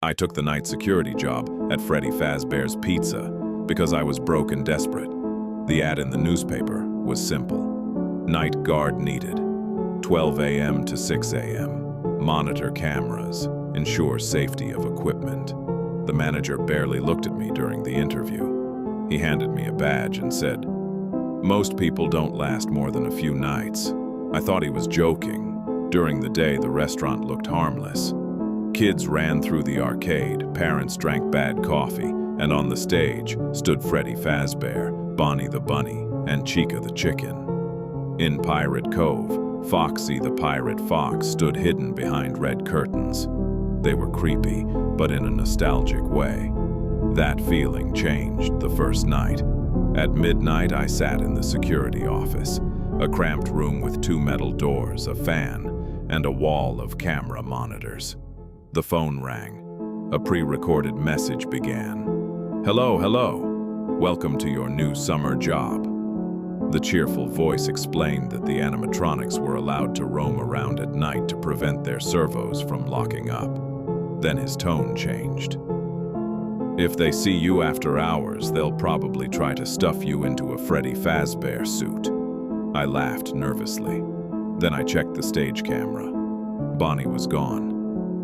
I took the night security job at Freddy Fazbear's Pizza because I was broke and desperate. The ad in the newspaper was simple. Night guard needed. 12 a.m. to 6 a.m. Monitor cameras. Ensure safety of equipment. The manager barely looked at me during the interview. He handed me a badge and said, "Most people don't last more than a few nights." I thought he was joking. During the day, the restaurant looked harmless. Kids ran through the arcade, parents drank bad coffee, and on the stage stood Freddy Fazbear, Bonnie the Bunny, and Chica the Chicken. In Pirate Cove, Foxy the Pirate Fox stood hidden behind red curtains. They were creepy, but in a nostalgic way. That feeling changed the first night. At midnight, I sat in the security office, a cramped room with 2 metal doors, a fan, and a wall of camera monitors. The phone rang. A pre-recorded message began. "Hello, hello. Welcome to your new summer job." The cheerful voice explained that the animatronics were allowed to roam around at night to prevent their servos from locking up. Then his tone changed. "If they see you after hours, they'll probably try to stuff you into a Freddy Fazbear suit." I laughed nervously. Then I checked the stage camera. Bonnie was gone.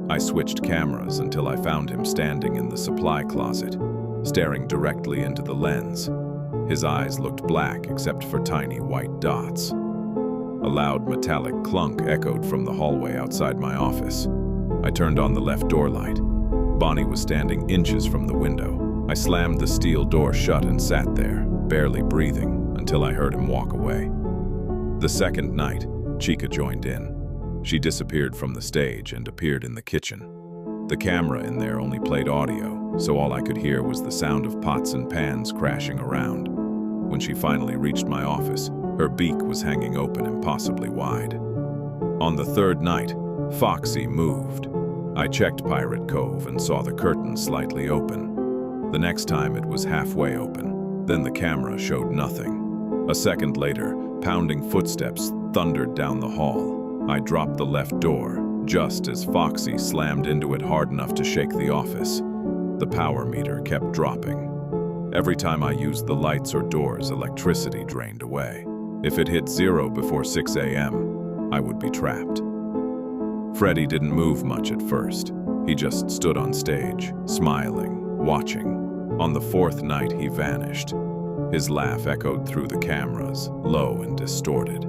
I switched cameras until I found him standing in the supply closet, staring directly into the lens. His eyes looked black except for tiny white dots. A loud metallic clunk echoed from the hallway outside my office. I turned on the left door light. Bonnie was standing inches from the window. I slammed the steel door shut and sat there, barely breathing, until I heard him walk away. The second night, Chica joined in. She disappeared from the stage and appeared in the kitchen. The camera in there only played audio, so all I could hear was the sound of pots and pans crashing around. When she finally reached my office, her beak was hanging open impossibly wide. On the third night, Foxy moved. I checked Pirate Cove and saw the curtain slightly open. The next time it was halfway open. Then the camera showed nothing. A second later, pounding footsteps thundered down the hall. I dropped the left door, just as Foxy slammed into it hard enough to shake the office. The power meter kept dropping. Every time I used the lights or doors, electricity drained away. If it hit 0 before 6 a.m., I would be trapped. Freddy didn't move much at first. He just stood on stage, smiling, watching. On the fourth night, he vanished. His laugh echoed through the cameras, low and distorted.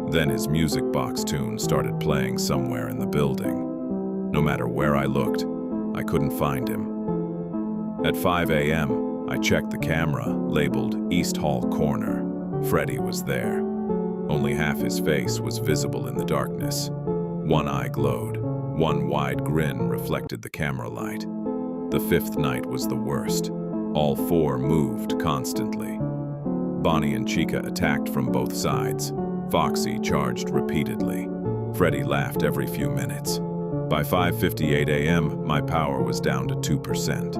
Then his music box tune started playing somewhere in the building. No matter where I looked, I couldn't find him. At 5 a.m., I checked the camera, labeled East Hall Corner. Freddy was there. Only half his face was visible in the darkness. One eye glowed. One wide grin reflected the camera light. The fifth night was the worst. All 4 moved constantly. Bonnie and Chica attacked from both sides. Foxy charged repeatedly. Freddy laughed every few minutes. By 5:58 a.m., my power was down to 2%.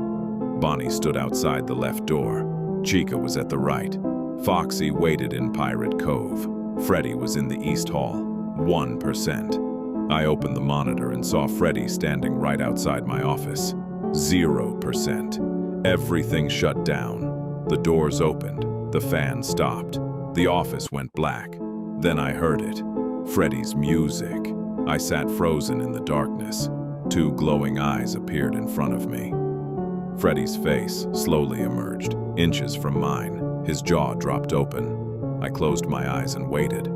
Bonnie stood outside the left door. Chica was at the right. Foxy waited in Pirate Cove. Freddy was in the East Hall. 1%. I opened the monitor and saw Freddy standing right outside my office. 0%. Everything shut down. The doors opened. The fan stopped. The office went black. Then I heard it. Freddy's music. I sat frozen in the darkness. 2 glowing eyes appeared in front of me. Freddy's face slowly emerged, inches from mine. His jaw dropped open. I closed my eyes and waited.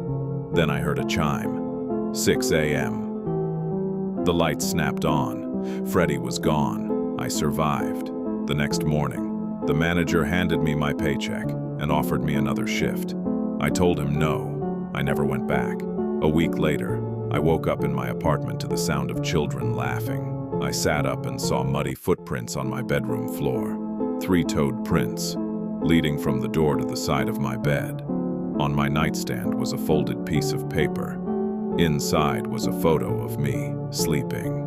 Then I heard a chime. 6 a.m. The lights snapped on. Freddy was gone. I survived. The next morning, the manager handed me my paycheck and offered me another shift. I told him no. I never went back. A week later, I woke up in my apartment to the sound of children laughing. I sat up and saw muddy footprints on my bedroom floor. 3-toed prints, leading from the door to the side of my bed. On my nightstand was a folded piece of paper. Inside was a photo of me, sleeping.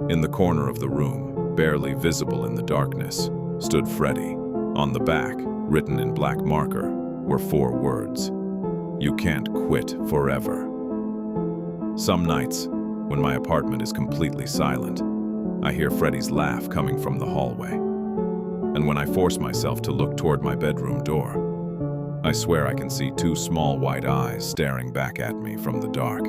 In the corner of the room, barely visible in the darkness, stood Freddy. On the back, written in black marker, were 4 words. You can't quit forever. Some nights, when my apartment is completely silent, I hear Freddy's laugh coming from the hallway. And when I force myself to look toward my bedroom door, I swear I can see two small white eyes staring back at me from the dark.